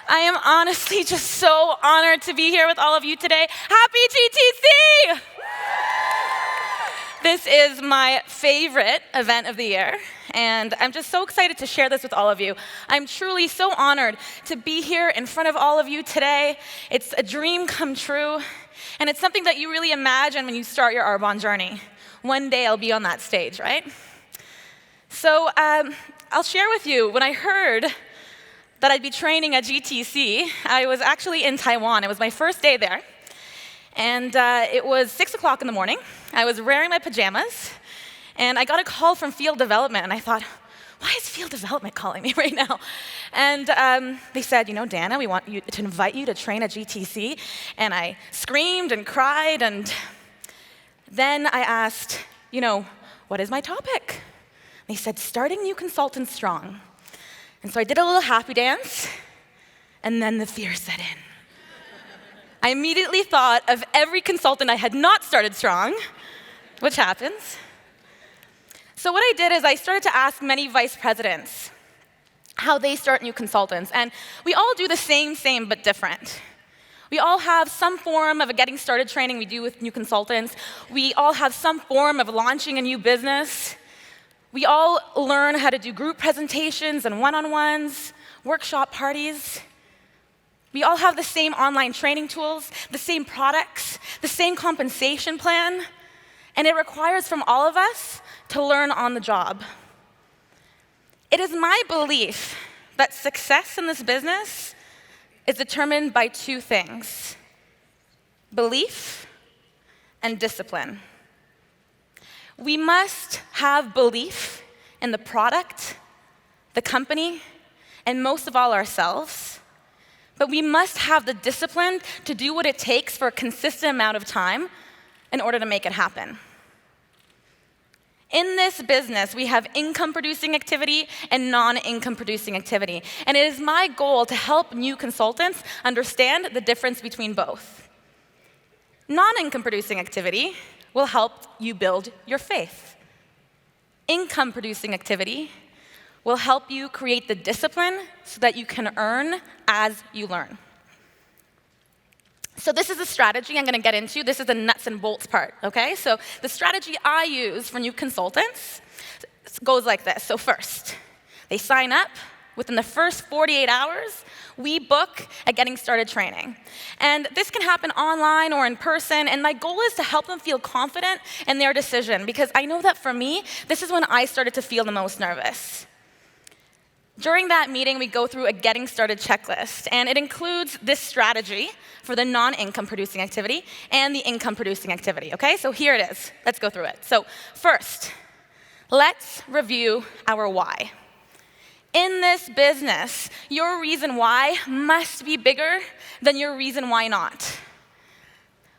I am honestly just so honored to be here with all of you today. Happy GTC! This is my favorite event of the year, and I'm just so excited to share this with all of you. I'm truly so honored to be here in front of all of you today. It's a dream come true, and it's something that you really imagine when you start your Arbonne journey. One day I'll be on that stage, right? So I'll share with you, when I heard that I'd be training at GTC, I was actually in Taiwan. It was my first day there. And it was 6 o'clock in the morning. I was wearing my pajamas, and I got a call from field development, and I thought, why is field development calling me right now? And they said, Dana, we want you to invite you to train at GTC. And I screamed and cried, and then I asked, what is my topic? They said, starting new consultants strong. And so I did a little happy dance, and then the fear set in. I immediately thought of every consultant I had not started strong, which happens. So what I did is I started to ask many vice presidents how they start new consultants. And we all do the same, but different. We all have some form of a getting started training we do with new consultants. We all have some form of launching a new business. We all learn how to do group presentations and one-on-ones, workshop parties. We all have the same online training tools, the same products, the same compensation plan, and it requires from all of us to learn on the job. It is my belief that success in this business is determined by two things: belief and discipline. We must have belief in the product, the company, and most of all ourselves. But we must have the discipline to do what it takes for a consistent amount of time in order to make it happen. In this business, we have income-producing activity and non-income-producing activity. And it is my goal to help new consultants understand the difference between both. Non-income-producing activity will help you build your faith. Income-producing activity will help you create the discipline so that you can earn as you learn. So this is a strategy I'm going to get into. This is the nuts and bolts part, okay? So the strategy I use for new consultants goes like this. So first, they sign up. Within the first 48 hours, we book a getting started training. And this can happen online or in person, and my goal is to help them feel confident in their decision, because I know that for me, this is when I started to feel the most nervous. During that meeting, we go through a getting started checklist, and it includes this strategy for the non-income producing activity and the income producing activity, okay? So here it is. Let's go through it. So first, let's review our why. In this business, your reason why must be bigger than your reason why not.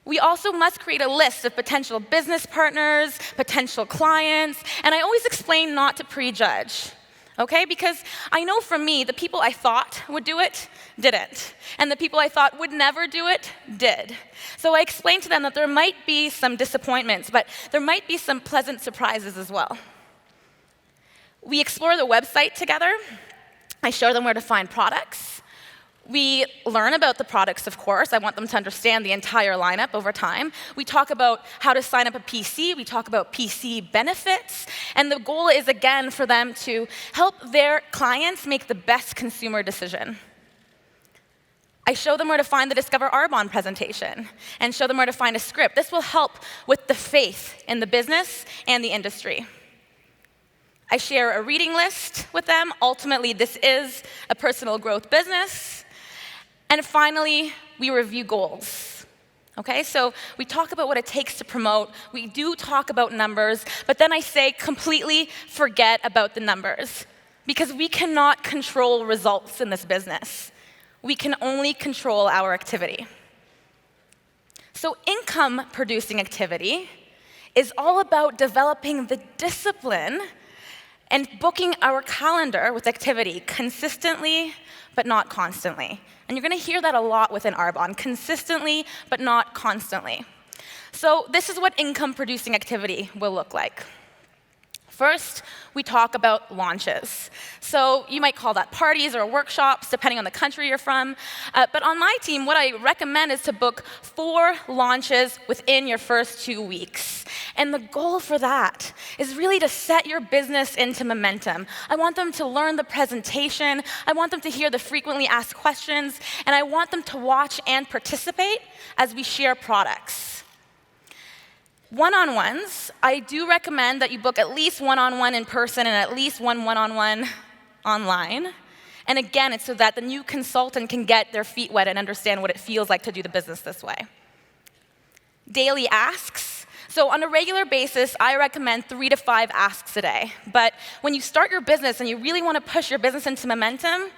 We also must create a list of potential business partners, potential clients, and I always explain not to prejudge. Okay, because I know for me, the people I thought would do it, didn't. And the people I thought would never do it, did. So I explained to them that there might be some disappointments, but there might be some pleasant surprises as well. We explore the website together. I show them where to find products. We learn about the products, of course. I want them to understand the entire lineup over time. We talk about how to sign up a PC. We talk about PC benefits. And the goal is, again, for them to help their clients make the best consumer decision. I show them where to find the Discover Arbonne presentation and show them where to find a script. This will help with the faith in the business and the industry. I share a reading list with them. Ultimately, this is a personal growth business. And finally, we review goals. Okay, so we talk about what it takes to promote. We do talk about numbers, but then I say completely forget about the numbers, because we cannot control results in this business. We can only control our activity. So income-producing activity is all about developing the discipline and booking our calendar with activity consistently, but not constantly. And you're going to hear that a lot within Arbonne, consistently, but not constantly. So this is what income-producing activity will look like. First, we talk about launches. So you might call that parties or workshops, depending on the country you're from. But on my team, what I recommend is to book 4 launches within your first 2 weeks. And the goal for that is really to set your business into momentum. I want them to learn the presentation. I want them to hear the frequently asked questions. And I want them to watch and participate as we share products. One-on-ones, I do recommend that you book at least one-on-one in person and at least one-on-one online. And again, it's so that the new consultant can get their feet wet and understand what it feels like to do the business this way. Daily asks. So on a regular basis, I recommend 3 to 5 asks a day. But when you start your business and you really want to push your business into momentum,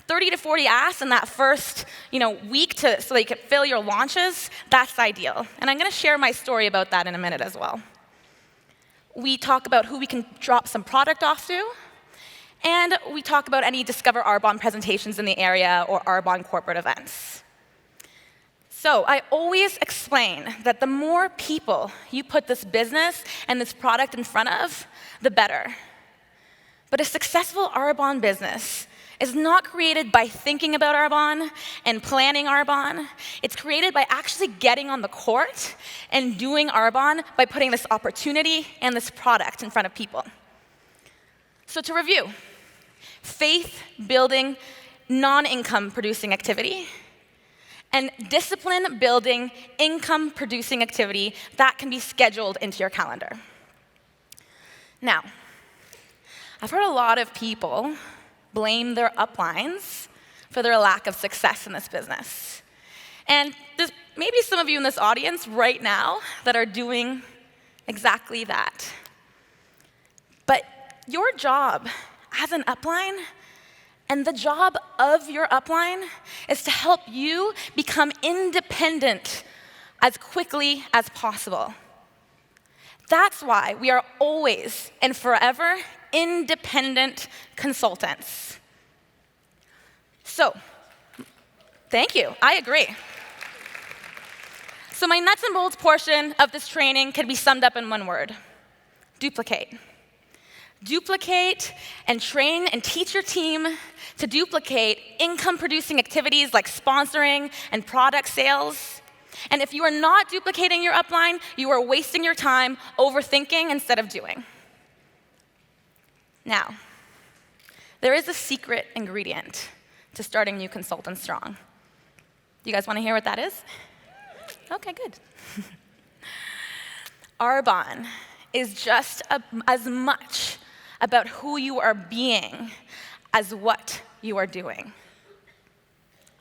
30 to 40 asks in that first week so that you can fill your launches, that's ideal. And I'm going to share my story about that in a minute as well. We talk about who we can drop some product off to, and we talk about any Discover Arbonne presentations in the area or Arbonne corporate events. So I always explain that the more people you put this business and this product in front of, the better. But a successful Arbonne business is not created by thinking about Arbonne and planning Arbonne. It's created by actually getting on the court and doing Arbonne by putting this opportunity and this product in front of people. So to review, faith-building, non-income producing activity, and discipline-building, income-producing activity that can be scheduled into your calendar. Now, I've heard a lot of people blame their uplines for their lack of success in this business. And there's maybe some of you in this audience right now that are doing exactly that. But your job as an upline and the job of your upline is to help you become independent as quickly as possible. That's why we are always and forever independent consultants. So, thank you. I agree. So my nuts and bolts portion of this training can be summed up in one word: duplicate. Duplicate and train and teach your team to duplicate income-producing activities like sponsoring and product sales. And if you are not duplicating your upline, you are wasting your time overthinking instead of doing. Now, there is a secret ingredient to starting new consultants strong. Do you guys want to hear what that is? Okay, good. Arbonne is just as much about who you are being as what you are doing.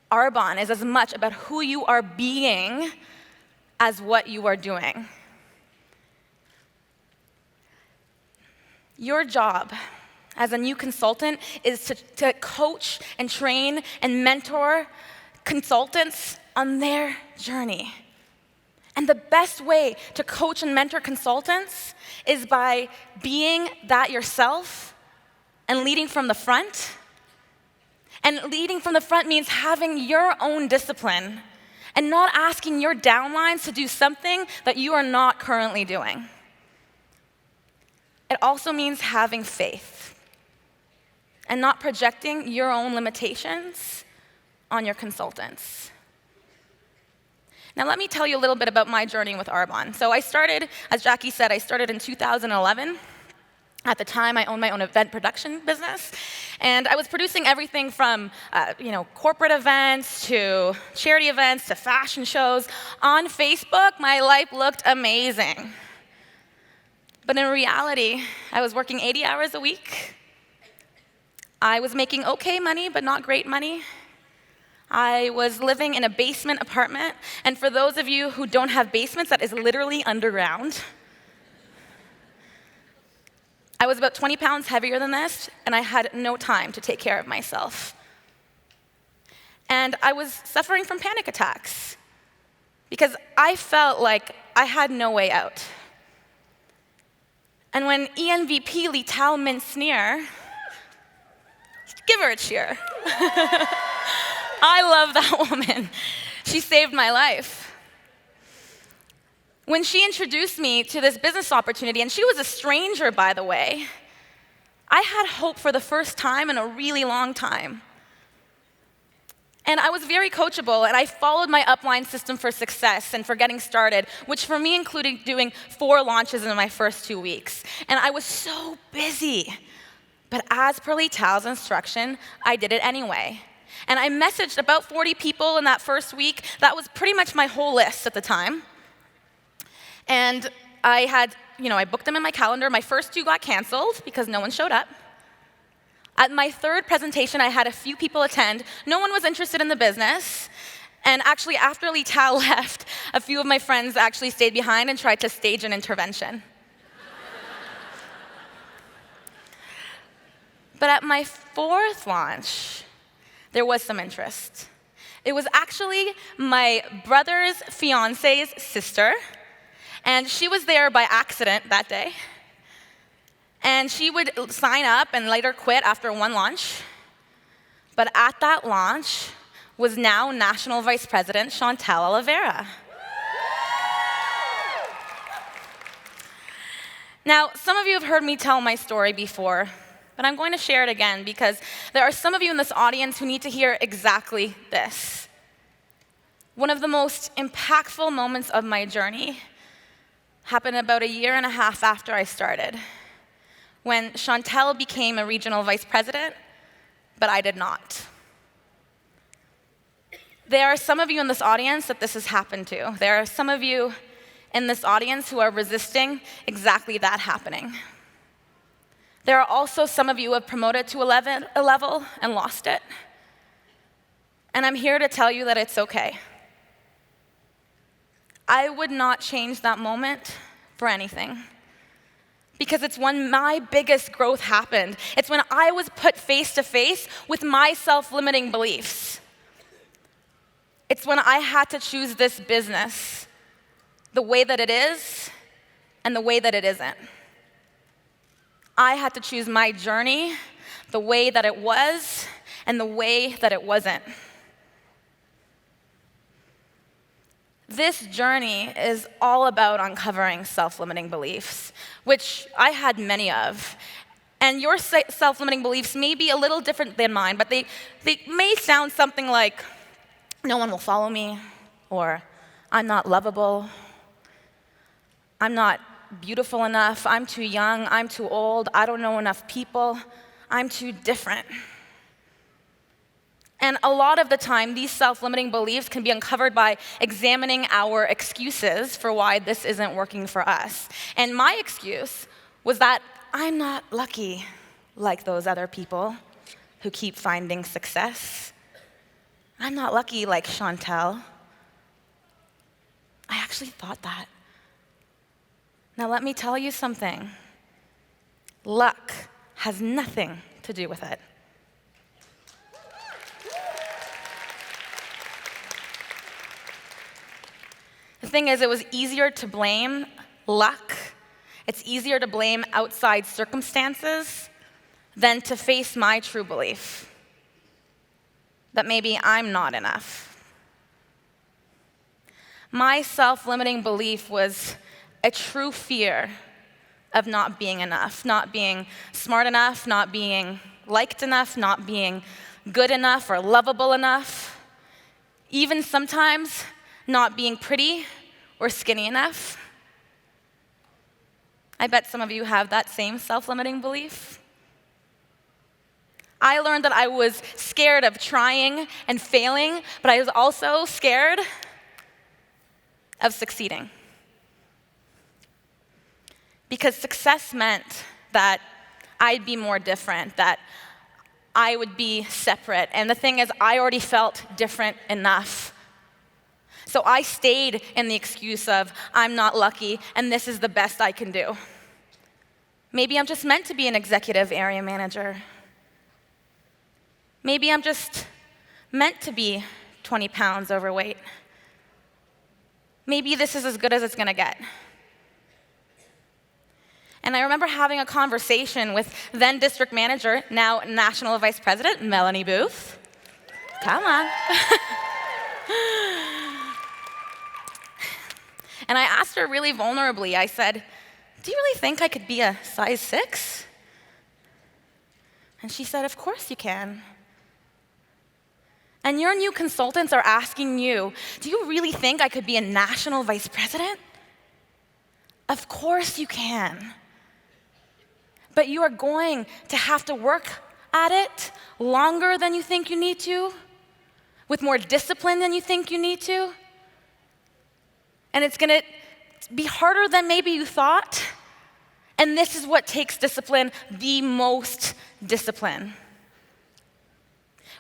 Arbonne is as much about who you are being as what you are doing. Your job as a new consultant is to coach and train and mentor consultants on their journey. And the best way to coach and mentor consultants is by being that yourself and leading from the front. And leading from the front means having your own discipline and not asking your downlines to do something that you are not currently doing. It also means having faith and not projecting your own limitations on your consultants. Now, let me tell you a little bit about my journey with Arbonne. So I started, as Jackie said, I started in 2011. At the time, I owned my own event production business, and I was producing everything from corporate events to charity events to fashion shows. On Facebook, my life looked amazing. But in reality, I was working 80 hours a week. I was making okay money, but not great money. I was living in a basement apartment, and for those of you who don't have basements, that is literally underground. I was about 20 pounds heavier than this, and I had no time to take care of myself. And I was suffering from panic attacks because I felt like I had no way out. And when ENVP Lital Minsneer, give her a cheer. I love that woman. She saved my life. When she introduced me to this business opportunity, and she was a stranger, by the way, I had hope for the first time in a really long time. And I was very coachable, and I followed my upline system for success and for getting started, which for me included doing 4 launches in my first 2 weeks. And I was so busy. But as per Lital's instruction, I did it anyway. And I messaged about 40 people in that first week. That was pretty much my whole list at the time. And I booked them in my calendar. My first 2 got canceled because no one showed up. At my 3rd presentation, I had a few people attend. No one was interested in the business. And actually, after Lital left, a few of my friends actually stayed behind and tried to stage an intervention. But at my 4th launch, there was some interest. It was actually my brother's fiance's sister, and she was there by accident that day. And she would sign up and later quit after 1 launch. But at that launch was now National Vice President Chantal Oliveira. Now, some of you have heard me tell my story before, but I'm going to share it again because there are some of you in this audience who need to hear exactly this. One of the most impactful moments of my journey happened about 1.5 years after I started, when Chantal became a regional vice president, but I did not. There are some of you in this audience that this has happened to. There are some of you in this audience who are resisting exactly that happening. There are also some of you who have promoted to a level and lost it. And I'm here to tell you that it's okay. I would not change that moment for anything. Because it's when my biggest growth happened. It's when I was put face to face with my self-limiting beliefs. It's when I had to choose this business, the way that it is and the way that it isn't. I had to choose my journey, the way that it was and the way that it wasn't. This journey is all about uncovering self-limiting beliefs, which I had many of. And your self-limiting beliefs may be a little different than mine, but they may sound something like, no one will follow me, or I'm not lovable, I'm not beautiful enough, I'm too young, I'm too old, I don't know enough people, I'm too different. And a lot of the time, these self-limiting beliefs can be uncovered by examining our excuses for why this isn't working for us. And my excuse was that I'm not lucky like those other people who keep finding success. I'm not lucky like Chantal. I actually thought that. Now let me tell you something. Luck has nothing to do with it. The thing is, it was easier to blame luck. It's easier to blame outside circumstances than to face my true belief that maybe I'm not enough. My self-limiting belief was a true fear of not being enough, not being smart enough, not being liked enough, not being good enough or lovable enough, even sometimes not being pretty or skinny enough. I bet some of you have that same self-limiting belief. I learned that I was scared of trying and failing, but I was also scared of succeeding. Because success meant that I'd be more different, that I would be separate. And the thing is, I already felt different enough. So I stayed in the excuse of, I'm not lucky, and this is the best I can do. Maybe I'm just meant to be an executive area manager. Maybe I'm just meant to be 20 pounds overweight. Maybe this is as good as it's going to get. And I remember having a conversation with then district manager, now national vice president, Melanie Booth. Come on. And I asked her really vulnerably, I said, "Do you really think I could be a size 6? And she said, "Of course you can." And your new consultants are asking you, "Do you really think I could be a national vice president?" Of course you can. But you are going to have to work at it longer than you think you need to, with more discipline than you think you need to. And it's going to be harder than maybe you thought. And this is what takes discipline, the most discipline.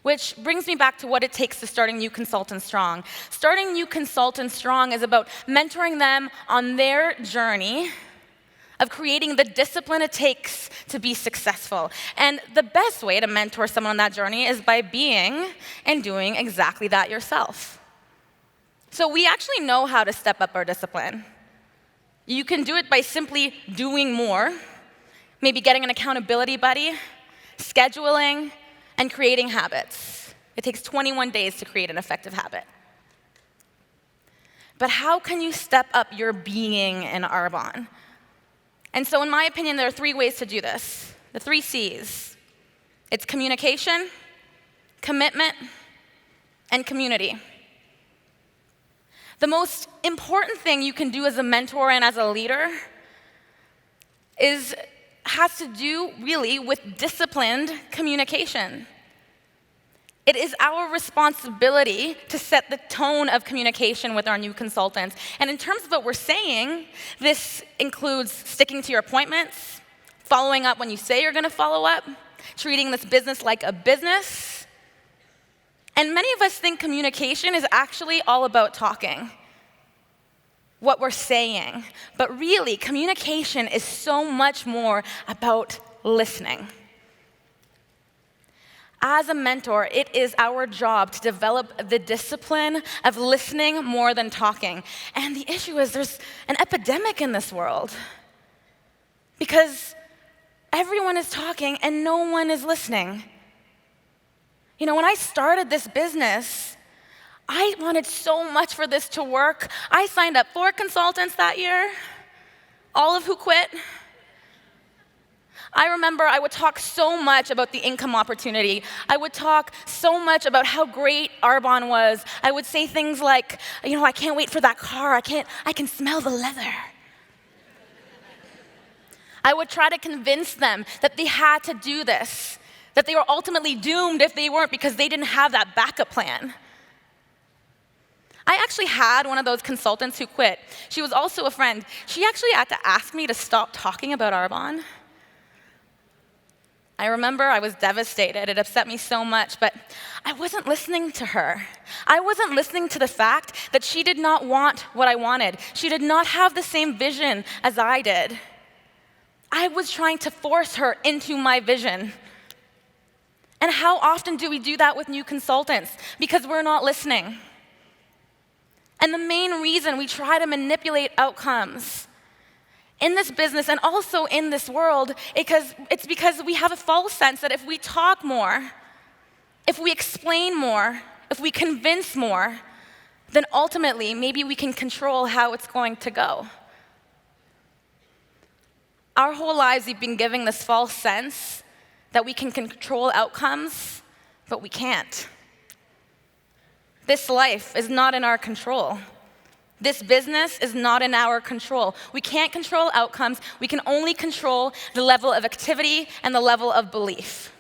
Which brings me back to what it takes to starting new consultants strong. Starting new consultants strong is about mentoring them on their journey of creating the discipline it takes to be successful. And the best way to mentor someone on that journey is by being and doing exactly that yourself. So we actually know how to step up our discipline. You can do it by simply doing more, maybe getting an accountability buddy, scheduling, and creating habits. It takes 21 days to create an effective habit. But how can you step up your being in Arbonne? And so in my opinion, there are 3 ways to do this. The 3 C's. It's communication, commitment, and community. The most important thing you can do as a mentor and as a leader has to do really with disciplined communication. It is our responsibility to set the tone of communication with our new consultants. And in terms of what we're saying, this includes sticking to your appointments, following up when you say you're going to follow up, treating this business like a business. And many of us think communication is actually all about talking, what we're saying. But really, communication is so much more about listening. As a mentor, it is our job to develop the discipline of listening more than talking. And the issue is there's an epidemic in this world because everyone is talking and no one is listening. You know, when I started this business, I wanted so much for this to work. I signed up 4 consultants that year, all of who quit. I remember I would talk so much about the income opportunity. I would talk so much about how great Arbonne was. I would say things like, I can't wait for that car. I can smell the leather. I would try to convince them that they had to do this, that they were ultimately doomed if they weren't because they didn't have that backup plan. I actually had one of those consultants who quit. She was also a friend. She actually had to ask me to stop talking about Arbonne. I remember I was devastated. It upset me so much, but I wasn't listening to her. I wasn't listening to the fact that she did not want what I wanted. She did not have the same vision as I did. I was trying to force her into my vision. And how often do we do that with new consultants? Because we're not listening. And the main reason we try to manipulate outcomes in this business and also in this world, it's because we have a false sense that if we talk more, if we explain more, if we convince more, then ultimately maybe we can control how it's going to go. Our whole lives we've been giving this false sense that we can control outcomes, but we can't. This life is not in our control. This business is not in our control. We can't control outcomes. We can only control the level of activity and the level of belief.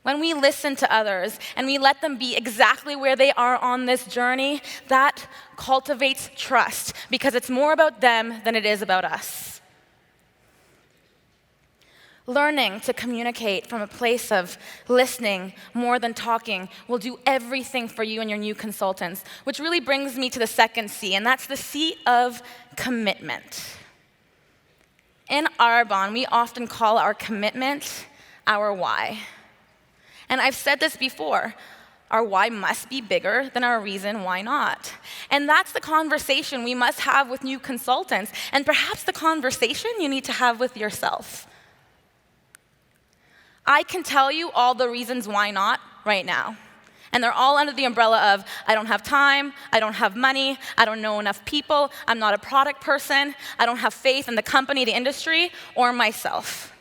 When we listen to others and we let them be exactly where they are on this journey, that cultivates trust because it's more about them than it is about us. Learning to communicate from a place of listening more than talking will do everything for you and your new consultants, which really brings me to the second C, and that's the C of commitment. In Arbonne, we often call our commitment our why. And I've said this before, our why must be bigger than our reason why not. And that's the conversation we must have with new consultants, and perhaps the conversation you need to have with yourself. I can tell you all the reasons why not right now. And they're all under the umbrella of, I don't have time, I don't have money, I don't know enough people, I'm not a product person, I don't have faith in the company, the industry, or myself.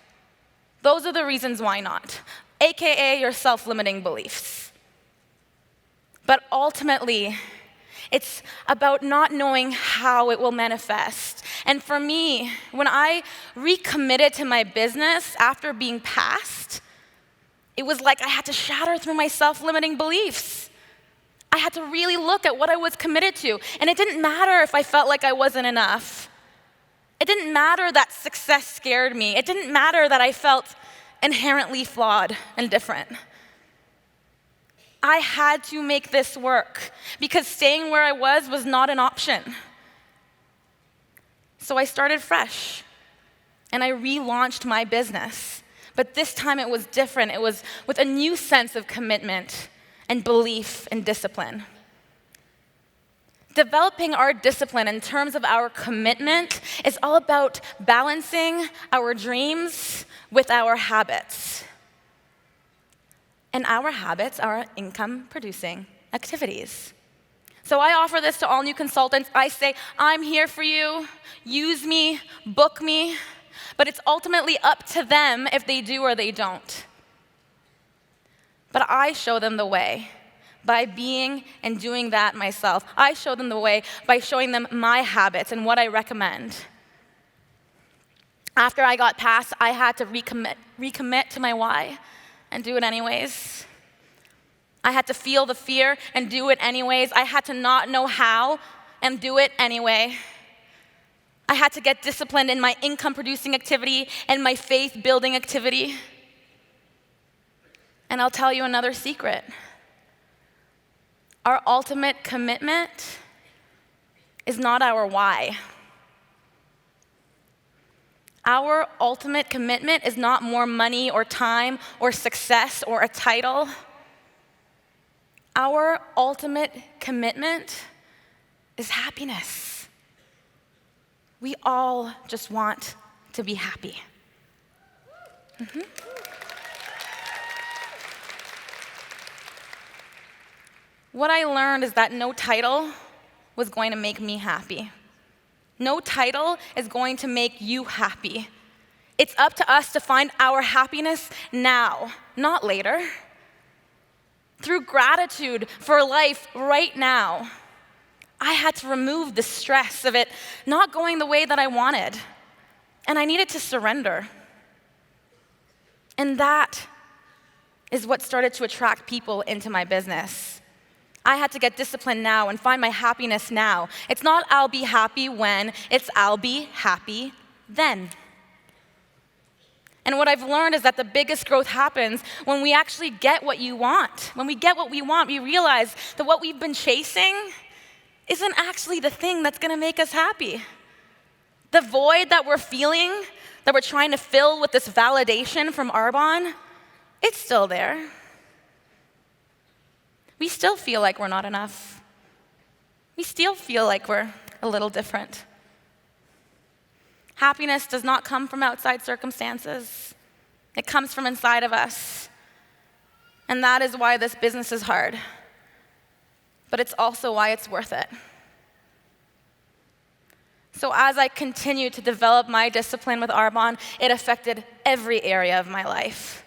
Those are the reasons why not, AKA your self-limiting beliefs. But ultimately, it's about not knowing how it will manifest. And for me, when I recommitted to my business after being passed, it was like I had to shatter through my self-limiting beliefs. I had to really look at what I was committed to. And it didn't matter if I felt like I wasn't enough. It didn't matter that success scared me. It didn't matter that I felt inherently flawed and different. I had to make this work because staying where I was not an option. So I started fresh and I relaunched my business. But this time it was different. It was with a new sense of commitment and belief and discipline. Developing our discipline in terms of our commitment is all about balancing our dreams with our habits. And our habits are income-producing activities. So I offer this to all new consultants. I say, I'm here for you. Use me, book me. But it's ultimately up to them if they do or they don't. But I show them the way by being and doing that myself. I show them the way by showing them my habits and what I recommend. After I got passed, I had to recommit to my why and do it anyways. I had to feel the fear and do it anyways. I had to not know how and do it anyway. I had to get disciplined in my income-producing activity and my faith-building activity. And I'll tell you another secret. Our ultimate commitment is not our why. Our ultimate commitment is not more money or time or success or a title. Our ultimate commitment is happiness. We all just want to be happy. What I learned is that no title was going to make me happy. No title is going to make you happy. It's up to us to find our happiness now, not later. Through gratitude for life right now. I had to remove the stress of it not going the way that I wanted. And I needed to surrender. And that is what started to attract people into my business. I had to get disciplined now and find my happiness now. It's not I'll be happy when, it's I'll be happy then. And what I've learned is that the biggest growth happens when we actually get what you want. When we get what we want, we realize that what we've been chasing isn't actually the thing that's going to make us happy. The void that we're feeling, that we're trying to fill with this validation from Arbonne, it's still there. We still feel like we're not enough. We still feel like we're a little different. Happiness does not come from outside circumstances. It comes from inside of us. And that is why this business is hard. But it's also why it's worth it. So as I continued to develop my discipline with Arbonne, it affected every area of my life.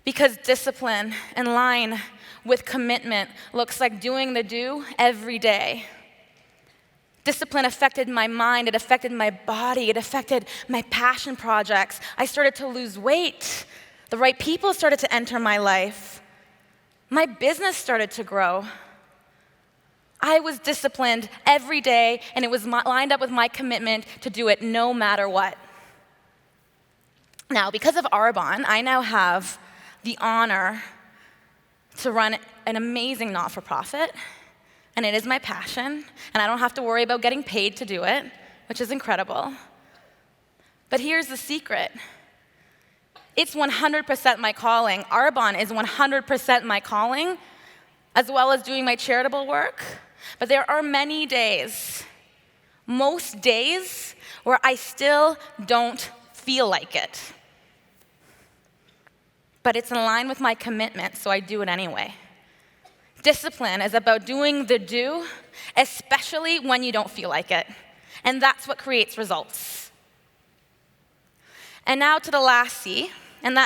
Because discipline in line with commitment looks like doing the do every day. Discipline affected my mind, it affected my body, it affected my passion projects. I started to lose weight. The right people started to enter my life. My business started to grow. I was disciplined every day, and it was lined up with my commitment to do it no matter what. Now, because of Arbonne, I now have the honor to run an amazing not-for-profit, and it is my passion, and I don't have to worry about getting paid to do it, which is incredible. But here's the secret. It's 100% my calling. Arbonne is 100% my calling, as well as doing my charitable work. But there are many days, most days, where I still don't feel like it. But it's in line with my commitment, so I do it anyway. Discipline is about doing the do, especially when you don't feel like it. And that's what creates results. And now to the last C, and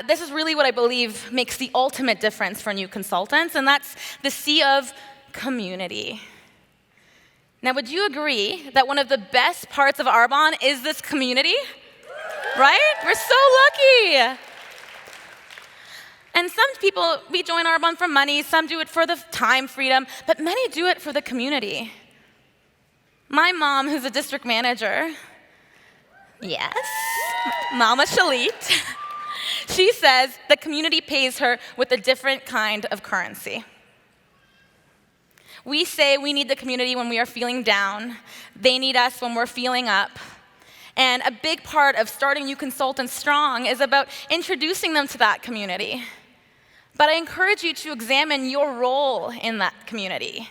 this is really what I believe makes the ultimate difference for new consultants, and that's the C of community. Now, would you agree that one of the best parts of Arbonne is this community? Right? We're so lucky. And some people, we join Arbonne for money, some do it for the time freedom, but many do it for the community. My mom, who's a district manager, yes, Mama Shalit, she says the community pays her with a different kind of currency. We say we need the community when we are feeling down. They need us when we're feeling up. And a big part of starting new consultants strong is about introducing them to that community. But I encourage you to examine your role in that community.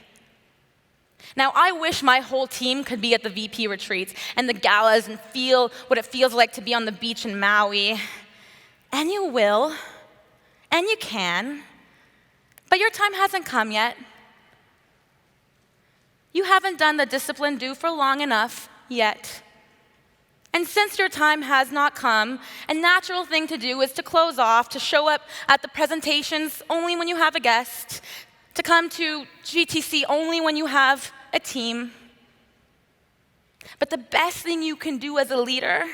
Now, I wish my whole team could be at the VP retreats and the galas and feel what it feels like to be on the beach in Maui. And you will, and you can, but your time hasn't come yet. You haven't done the discipline due for long enough yet. And since your time has not come, a natural thing to do is to close off, to show up at the presentations only when you have a guest, to come to GTC only when you have a team. But the best thing you can do as a leader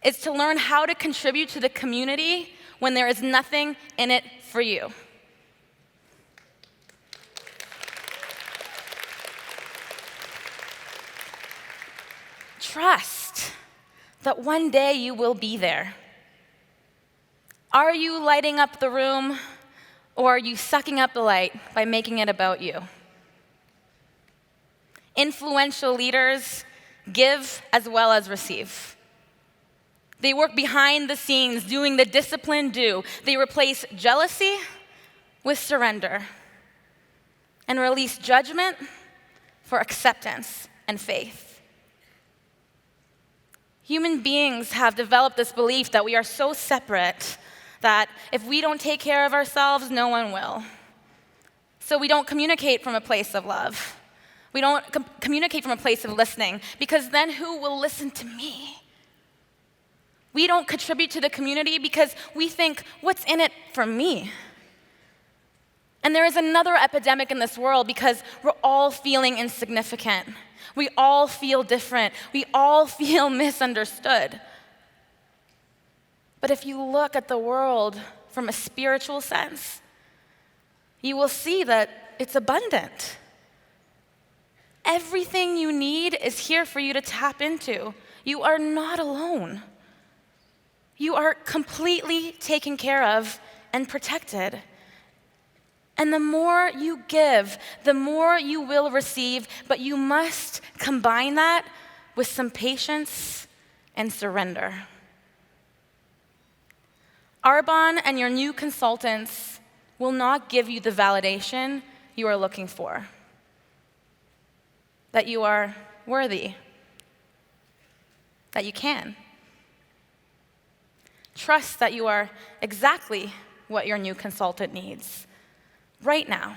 is to learn how to contribute to the community when there is nothing in it for you. Trust that one day you will be there. Are you lighting up the room, or are you sucking up the light by making it about you? Influential leaders give as well as receive. They work behind the scenes doing the discipline due. They replace jealousy with surrender and release judgment for acceptance and faith. Human beings have developed this belief that we are so separate that if we don't take care of ourselves, no one will. So we don't communicate from a place of love. We don't communicate from a place of listening, because then who will listen to me? We don't contribute to the community because we think, what's in it for me? And there is another epidemic in this world because we're all feeling insignificant. We all feel different. We all feel misunderstood. But if you look at the world from a spiritual sense, you will see that it's abundant. Everything you need is here for you to tap into. You are not alone. You are completely taken care of and protected. And the more you give, the more you will receive, but you must combine that with some patience and surrender. Arbonne and your new consultants will not give you the validation you are looking for, that you are worthy, that you can. Trust that you are exactly what your new consultant needs. Right now,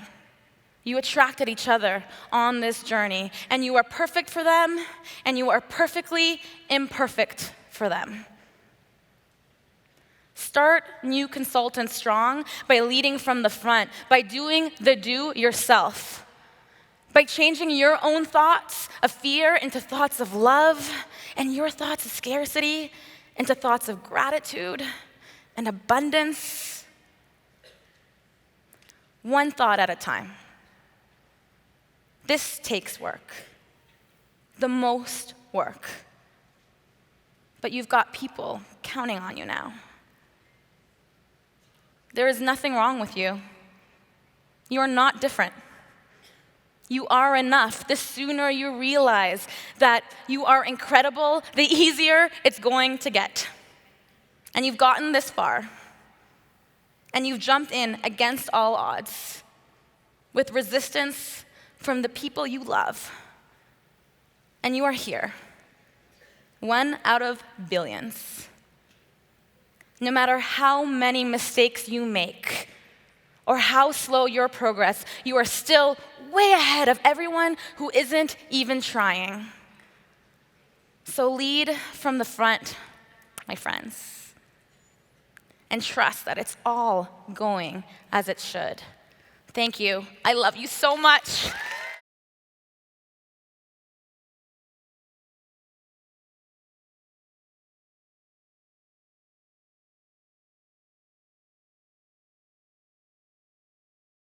you attracted each other on this journey, and you are perfect for them, and you are perfectly imperfect for them. Start new consultants strong by leading from the front, by doing the do yourself, by changing your own thoughts of fear into thoughts of love, and your thoughts of scarcity into thoughts of gratitude and abundance. One thought at a time. This takes work, the most work. But you've got people counting on you now. There is nothing wrong with you. You are not different. You are enough. The sooner you realize that you are incredible, the easier it's going to get. And you've gotten this far. And you've jumped in against all odds with resistance from the people you love. And you are here, one out of billions. No matter how many mistakes you make, or how slow your progress, you are still way ahead of everyone who isn't even trying. So lead from the front, my friends, and trust that it's all going as it should. Thank you. I love you so much.